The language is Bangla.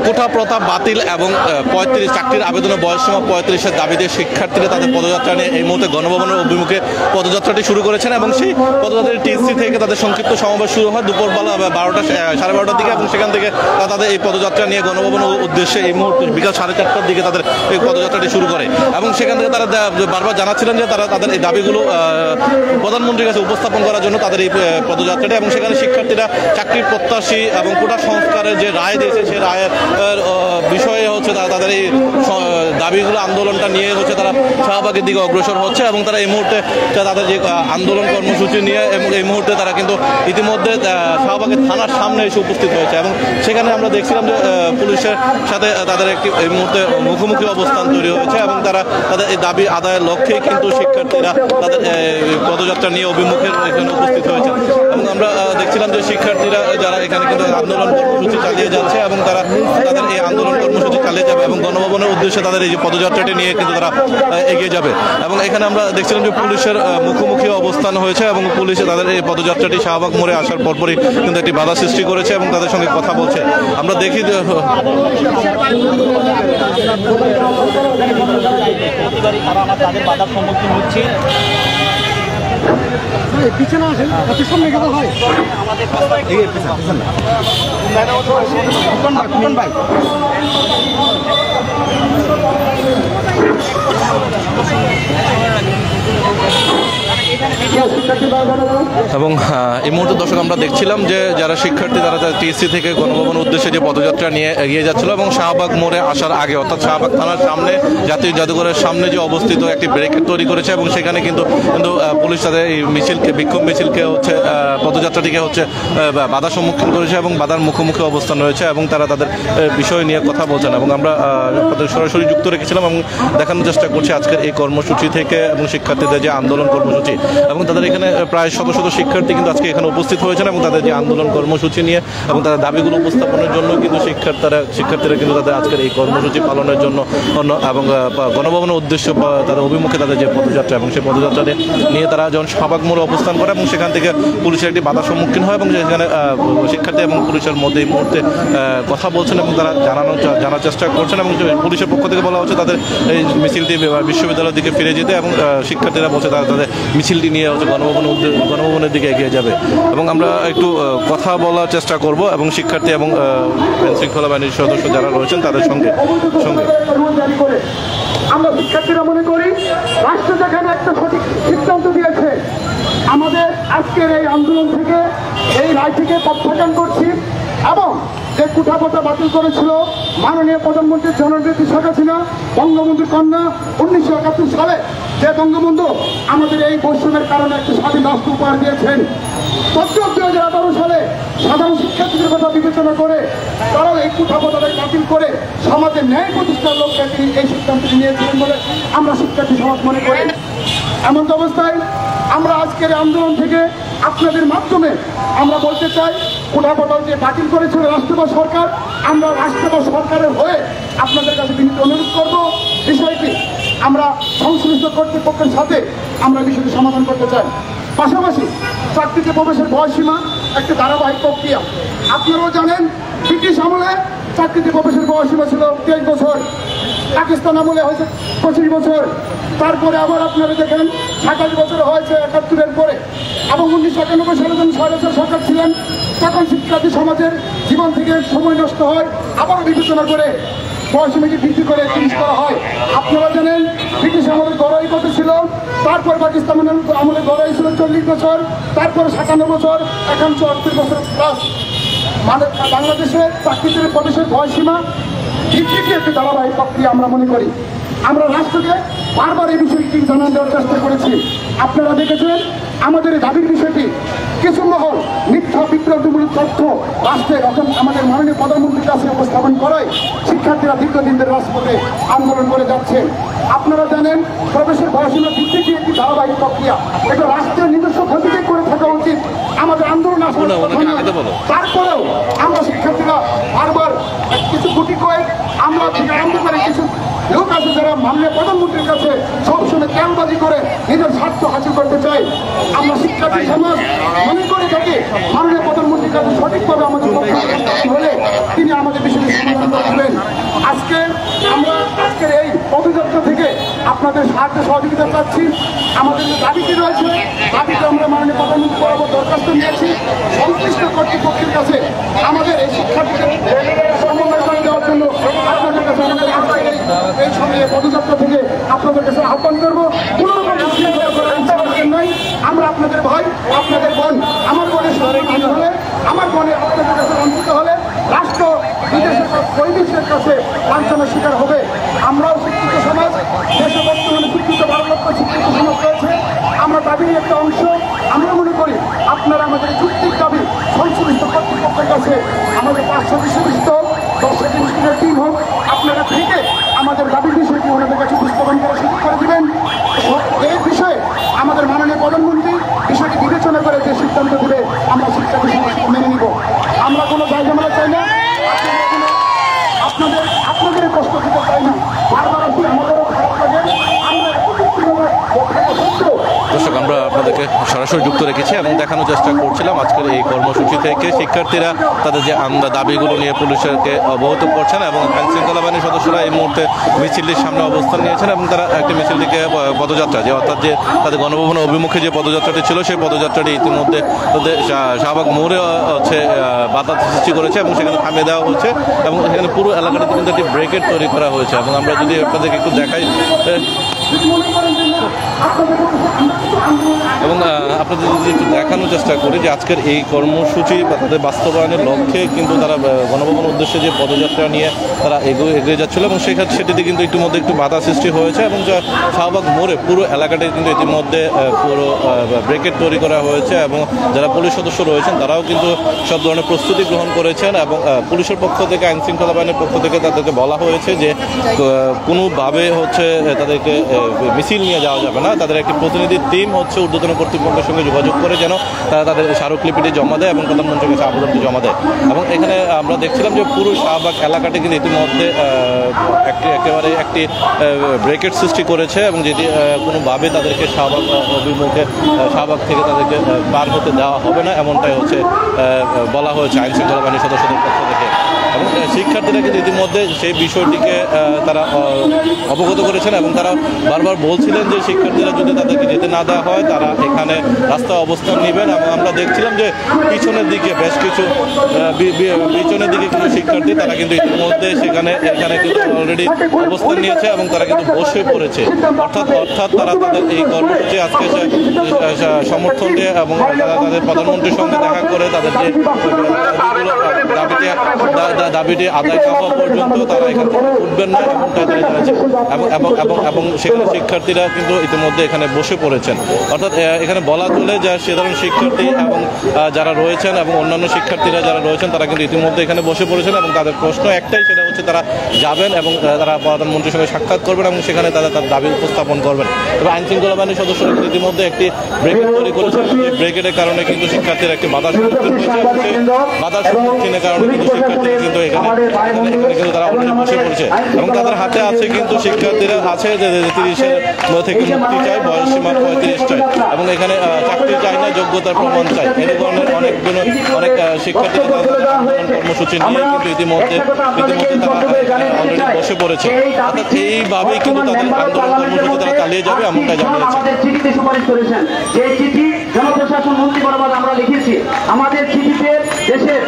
কোটা প্রথা বাতিল এবং 35 চাকরির আবেদনের বয়সসীমা 35-এর দাবিতে শিক্ষার্থীরা তাদের পদযাত্রা নিয়ে এই মুহূর্তে গণভবনের অভিমুখে পদযাত্রাটি শুরু করেছেন এবং সেই পদযাত্রাটি টিএসসি থেকে তাদের সংক্ষিপ্ত সমাবেশ শুরু হয় দুপুরবেলা 12:30 দিকে এবং সেখান থেকে তাদের এই পদযাত্রা নিয়ে গণভবনের উদ্দেশ্যে এই মুহূর্তে বিকাল 4:30টার দিকে তাদের এই পদযাত্রাটি শুরু করে এবং সেখান থেকে তারা বারবার জানাচ্ছিলেন যে তারা তাদের এই দাবিগুলো প্রধানমন্ত্রীর কাছে উপস্থাপন করার জন্য তাদের এই পদযাত্রাটি এবং সেখানে শিক্ষার্থীরা চাকরির প্রত্যাশী এবং কোটা সংস্কারের যে রায় দিয়েছে সেই রায়ের বিষয়ে হচ্ছে তাদের এই দাবিগুলো আন্দোলনটা নিয়ে হচ্ছে তারা শাহবাগের দিকে অগ্রসর হচ্ছে এবং তারা এই মুহূর্তে তাদের যে আন্দোলন কর্মসূচি নিয়ে এবং এই মুহূর্তে তারা কিন্তু ইতিমধ্যে শাহবাগের থানার সামনে এসে উপস্থিত হয়েছে এবং সেখানে আমরা দেখছিলাম যে পুলিশের সাথে তাদের একটি এই মুহূর্তে মুখোমুখি অবস্থান তৈরি হয়েছে এবং তারা তাদের এই দাবি আদায়ের লক্ষ্যেই কিন্তু শিক্ষার্থীরা তাদের পদযাত্রা নিয়ে অভিমুখে এখানে উপস্থিত হয়েছে এবং আমরা দেখছিলাম যে শিক্ষার্থীরা যারা এখানে কিন্তু আন্দোলন কর্মসূচি চালিয়ে যাচ্ছে এবং তারা তাদের এই আন্দোলন কর্মসূচি চালিয়ে যাবে এবং গণভবনের উদ্দেশ্যে তাদের এই যে পদযাত্রাটি নিয়ে কিন্তু তারা এগিয়ে যাবে এবং এখানে আমরা দেখছিলাম যে পুলিশের মুখোমুখি অবস্থান হয়েছে এবং পুলিশে তাদের এই পদযাত্রাটি শাহবাগ মোড়ে আসার পরপরই কিন্তু একটি বাধা সৃষ্টি করেছে এবং তাদের সঙ্গে কথা বলছে আমরা দেখি পিছনে আসেন সামনে গেলে হয় ভাই এবং এই মুহূর্তে দর্শক আমরা দেখছিলাম যে যারা শিক্ষার্থী তারা টিএসসি থেকে গণভবন উদ্দেশ্যে যে পদযাত্রা নিয়ে এগিয়ে যাচ্ছিল এবং শাহবাগ মোড়ে আসার আগে অর্থাৎ শাহবাগ থানার সামনে জাতীয় জাদুঘরের সামনে যে অবস্থিত একটি ব্যারিকেড তৈরি করেছে এবং সেখানে কিন্তু পুলিশ তাদের এই মিছিলকে বিক্ষোভ মিছিলকে হচ্ছে পদযাত্রাটিকে হচ্ছে বাধার সম্মুখীন করেছে এবং বাধার মুখোমুখি অবস্থান রয়েছে এবং তারা তাদের বিষয় নিয়ে কথা বলছেন এবং আমরা তাদের সরাসরি যুক্ত রেখেছিলাম এবং দেখানোর চেষ্টা করছি আজকের এই কর্মসূচি থেকে এবং শিক্ষার্থীদের যে আন্দোলন কর্মসূচি এবং তাদের এখানে প্রায় শত শত শিক্ষার্থী কিন্তু আজকে এখানে উপস্থিত হয়েছেন এবং তাদের যে আন্দোলন কর্মসূচি নিয়ে এবং তাদের দাবিগুলো উপস্থাপনের জন্য কিন্তু শিক্ষার্থীরা কিন্তু তাদের আজকের এই কর্মসূচি পালনের জন্য এবং গণভবনের উদ্দেশ্য তাদের অভিমুখে তাদের যে পদযাত্রা এবং সেই পদযাত্রাটি নিয়ে তারা যখন শাহবাগ মোড়ে অবস্থান করে এবং সেখান থেকে পুলিশের একটি বাধার সম্মুখীন হয় এবং সেখানে শিক্ষার্থী এবং পুলিশের মধ্যে এই মুহূর্তে কথা বলছেন এবং তারা জানার চেষ্টা করছেন এবং পুলিশের পক্ষ থেকে বলা হচ্ছে তাদের এই মিছিলটি বিশ্ববিদ্যালয়ের দিকে ফিরে যেতে এবং শিক্ষার্থীরা বলছে তারা তাদের মিছিলটি নিয়ে হচ্ছে গণভবনের দিকে এগিয়ে যাবে এবং আমরা একটু কথা বলার চেষ্টা করব এবং শিক্ষার্থী এবং শৃঙ্খলা বাহিনীর সদস্য যারা রয়েছেন তাদের সঙ্গে আমরা শিক্ষার্থীরা মনে করি রাষ্ট্র যেখানে একটা সঠিক সিদ্ধান্ত দিয়েছে আমাদের আজকের এই আন্দোলন থেকে এই রায় থেকে প্রত্যাখ্যান করছি এবং যে কুঠাপোটা বাতিল করেছিল মাননীয় প্রধানমন্ত্রী জননেত্রী শেখ হাসিনা বঙ্গবন্ধুর কন্যা 1971 সালে যে বঙ্গবন্ধু আমাদের এই বৈষম্যের কারণে একটি স্বাধীন রাষ্ট্র উপহার দিয়েছেন। 2018 সালে সাধারণ শিক্ষার্থীদের কথা বিবেচনা করে তারাও এই কুঠাপোটাকে বাতিল করে সমাজের ন্যায় প্রতিষ্ঠার লক্ষ্যে তিনি এই সিদ্ধান্তটি নিয়েছিলেন বলে আমরা শিক্ষার্থী সমাজ মনে করি। এমন অবস্থায় আমরা আজকের আন্দোলন থেকে আপনাদের মাধ্যমে আমরা বলতে চাই কুঠাপোটা যে বাতিল করেছিল রাষ্ট্র বা সরকার, আমরা রাষ্ট্র বা সরকারের হয়ে আপনাদের কাছে বিনীত অনুরোধ করব বিষয়টি আমরা সংশ্লিষ্ট কর্তৃপক্ষের সাথে আমরা বিষয়টি সমাধান করতে চাই। পাশাপাশি চাকরিতে প্রবেশের বয়সসীমা একটা ধারাবাহিক প্রক্রিয়া। আপনারাও জানেন ব্রিটিশ আমলে চাকরিতে প্রবেশের বয়সসীমা ছিল 23 বছর, পাকিস্তান আমলে হয়েছে 25 বছর, তারপরে আবার আপনারা দেখেন 27 বছর হয়েছে 71-এর পরে এবং 1991 সালে যখন স্বৈরাচার সরকার ছিলেন তখন শিক্ষার্থী সমাজের জীবন থেকে সময় নষ্ট হয়, আবার বিবেচনা করে বয়সসীমাকে বৃদ্ধি করে 30 করা হয়। আপনারা জানেন ব্রিটিশ আমলে গড়াই কত ছিল, তারপর পাকিস্তান আমলে গড়াই ছিল 40 বছর, তারপরে 57 বছর, এখন 74 বছর প্লাস। মানে বাংলাদেশে চাকরিতে প্রবেশের বয়সসীমা বৃদ্ধিকে একটি ধারাবাহিক প্রক্রিয়া আমরা মনে করি। আমরা রাষ্ট্রকে বারবার এই বিষয়টি জানান দেওয়ার চেষ্টা করেছি। আপনারা দেখেছেন আমাদের এই দাবির বিষয়টি কিছু মহল মিথ্যা বিভ্রান্তিমূলক তথ্য রাষ্ট্রের এখন আমাদের মাননীয় প্রধানমন্ত্রীর কাছে উপস্থাপন করায় শিক্ষার্থীরা দীর্ঘদিন ধরে রাজপথে আন্দোলন করে যাচ্ছে। আপনারা জানেন প্রবেশের বয়সসীমা বৃদ্ধি একটি ধারাবাহিক প্রক্রিয়া, এটা রাষ্ট্রের নিজস্ব ক্ষতিকে করে থাকা উচিত। আমাদের আন্দোলন আসলে ওনাকে আগে বলো। তারপরেও আমরা শিক্ষার্থীরা বারবার কিছু গুটি কয়েক আমরা থেকে আরম্ভ করে কিছু লোক আছে যারা মাননীয় প্রধানমন্ত্রীর কাছে সবসময় তেলবাজি করে নিজের স্বার্থ হাসিল করতে চাই। আমরা শিক্ষার্থী সমাজ মনে করে থাকি মাননীয় প্রধানমন্ত্রীর কাছে সঠিকভাবে আমাদের পক্ষে হলে তিনি আমাদের বিষয়টি সমাধান করবেন। আজকে আমরা আজকের এই পদযাত্রা থেকে আপনাদের সাহায্য সহযোগিতা চাচ্ছি। আমাদের যে দাবিটি রয়েছে দাবিতে আমরা মাননীয় প্রধানমন্ত্রী বরাবর দরখাস্ত নিয়েছি সংশ্লিষ্ট কর্তৃপক্ষের কাছে আমাদের এই শিক্ষার্থীদের সমন্বয় করে দেওয়ার জন্য আপনাদের কাছে আমাদের আজকের এই সময়ে পদযাত্রা থেকে আপনাদের কাছে আহ্বান করবো। কোনো রকম নাই, আমরা আপনাদের ভাই আপনাদের বোন। আমার বোনের সন্তান হলে আমার বোনের আপনাদের কাছে বঞ্চিত হলে রাষ্ট্র বিদেশের পরিবেশের কাছে লাঞ্ছনার শিকার হবে। আমরাও শিক্ষিত সমাজ, দেশে বর্তমানে শিক্ষিত 12 লক্ষ শিক্ষিত সমাজ রয়েছে। আমরা দাবির একটা অংশ। আমরা মনে করি আপনারা আমাদের যুক্তির দাবি সংশ্লিষ্ট কর্তৃপক্ষের কাছে আমাদের 5 সদস্য বিশিষ্ট 10 সদস্যের টিম হোক আপনারা থেকে আমাদের দাবির বিষয়টি ওনাদের কাছে উপস্থাপন করার সুযোগ করে দিবেন। এই বিষয়ে আমাদের মাননীয় প্রধানমন্ত্রী বিষয়টি বিবেচনা করে যে সিদ্ধান্ত দেবে আমরা শিক্ষার্থী সমাজ মেনে নিব। আমরা কোনো জায়গা চাই না, আপনাদের কষ্ট দিতে চাই না। বারবার আসলে আমাদেরও খারাপ লাগে। আমরা দর্শক, আমরা আপনাদেরকে সরাসরি যুক্ত রেখেছি এবং দেখানোর চেষ্টা করছিলাম আজকের এই কর্মসূচি থেকে শিক্ষার্থীরা তাদের যে দাবিগুলো নিয়ে পুলিশকে অবগত করছেন এবং আইন শৃঙ্খলা বাহিনীর সদস্যরা এই মুহূর্তে মিছিলটির সামনে অবস্থান নিয়েছেন এবং তারা একটি মিছিলটিকে পদযাত্রা যে অর্থাৎ যে তাদের গণভবন অভিমুখে যে পদযাত্রাটি ছিল সেই পদযাত্রাটি ইতিমধ্যে তাদের শাহবাগ মোড়ে হচ্ছে বাধা সৃষ্টি করেছে এবং সেখানে থামিয়ে দেওয়া হয়েছে এবং সেখানে পুরো এলাকাটিতে কিন্তু একটি ব্রেকেট তৈরি করা হয়েছে এবং আমরা যদি আপনাদেরকে একটু দেখাই এবং আপনাদের যদি একটু দেখানোর চেষ্টা করি যে আজকের এই কর্মসূচি বা তাদের বাস্তবায়নের লক্ষ্যে কিন্তু তারা গণভবন উদ্দেশ্যে যে পদযাত্রা নিয়ে তারা এগিয়ে যাচ্ছিল এবং সেটিতে কিন্তু ইতিমধ্যে একটু বাধা সৃষ্টি হয়েছে এবং শাহবাগ মোড়ে পুরো এলাকাটি কিন্তু ইতিমধ্যে পুরো ব্রেকেট তৈরি করা হয়েছে এবং যারা পুলিশ সদস্য রয়েছেন তারাও কিন্তু সব ধরনের প্রস্তুতি গ্রহণ করেছেন এবং পুলিশের পক্ষ থেকে আইন শৃঙ্খলা বাহিনীর পক্ষ থেকে তাদেরকে বলা হয়েছে যে কোনোভাবে হচ্ছে তাদেরকে মিছিল নিয়ে যাওয়া যাবে না। তাদের একটি প্রতিনিধি টিম হচ্ছে ঊর্ধ্বতন কর্তৃপক্ষের সঙ্গে যোগাযোগ করে যেন তারা তাদের স্মারকলিপিটি জমা দেয় এবং প্রধানমন্ত্রীর কাছে আবেদনটি জমা দেয় এবং এখানে আমরা দেখছিলাম যে পুরো শাহবাগ এলাকাটি কিন্তু ইতিমধ্যে একেবারে একটি ব্রেকেট সৃষ্টি করেছে এবং যেটি কোনোভাবে তাদেরকে শাহবাগ অভিমুখে শাহবাগ থেকে তাদেরকে পার হতে দেওয়া হবে না এমনটাই হচ্ছে বলা হয়েছে আইন শৃঙ্খলা বাহিনীর সদস্যদের পক্ষ থেকে এবং শিক্ষার্থীরা কিন্তু ইতিমধ্যে সেই বিষয়টিকে তারা অবগত করেছেন এবং তারা বারবার বলছিলেন যে শিক্ষার্থীরা যদি তাদেরকে যেতে না দেওয়া হয় তারা এখানে রাস্তায় অবস্থান নেবেন এবং আমরা দেখছিলাম যে পিছনের দিকে বেশ কিছু পিছনের দিকে কিছু শিক্ষার্থী তারা কিন্তু ইতিমধ্যে এখানে কিন্তু অলরেডি অবস্থান নিয়েছে এবং তারা কিন্তু বসে পড়েছে অর্থাৎ তারা তাদের এই কর্মসূচি আজকে সমর্থন দিয়ে এবং তারা তাদের প্রধানমন্ত্রীর সঙ্গে দেখা করে তাদের যে দাবিটি আদায় হওয়া পর্যন্ত তারা এখানে উঠবেন না এবং সেখানে শিক্ষার্থীরা কিন্তু ইতিমধ্যে এখানে বসে পড়েছেন অর্থাৎ এখানে বলা চলে যে সাধারণ শিক্ষার্থী এবং যারা রয়েছেন এবং অন্যান্য শিক্ষার্থীরা যারা রয়েছেন তারা কিন্তু ইতিমধ্যে এখানে বসে পড়েছেন এবং তাদের প্রশ্ন একটাই, সেটা হচ্ছে তারা যাবেন এবং তারা প্রধানমন্ত্রীর সঙ্গে সাক্ষাৎ করবেন এবং সেখানে তারা তার দাবি উপস্থাপন করবেন। তবে আইন শৃঙ্খলা বাহিনীর সদস্যরা কিন্তু ইতিমধ্যে একটি ব্রেকেট তৈরি করেছেন। এই ব্রেকেটের কারণে কিন্তু শিক্ষার্থীরা একটি বাধার সম্মুখীন হয়েছে এবং সেই বাধার সম্মুখীনের কারণে কিন্তু শিক্ষার্থী কিন্তু এখানে কিন্তু তারা অলরেডি বসে পড়েছে এবং তাদের হাতে আছে কিন্তু শিক্ষার্থীরা আছে যে 30-এর থেকে মুক্তি চায়, বয়স সীমা 35 চায় এবং এখানে চাকরি চায় না, যোগ্যতার প্রমাণ চায়। এই ধরনের অনেক শিক্ষার্থীরা তাদের কর্মসূচি নিয়ে কিন্তু ইতিমধ্যে তারা অলরেডি বসে পড়েছে। অর্থাৎ এইভাবেই কিন্তু তাদের আন্দোলন কর্মসূচি তারা চালিয়ে যাবে এমনটা জানিয়েছে। জনপ্রশাসন মন্ত্রী বরাবর আমরা লিখেছি আমাদের চিঠিতে দেশের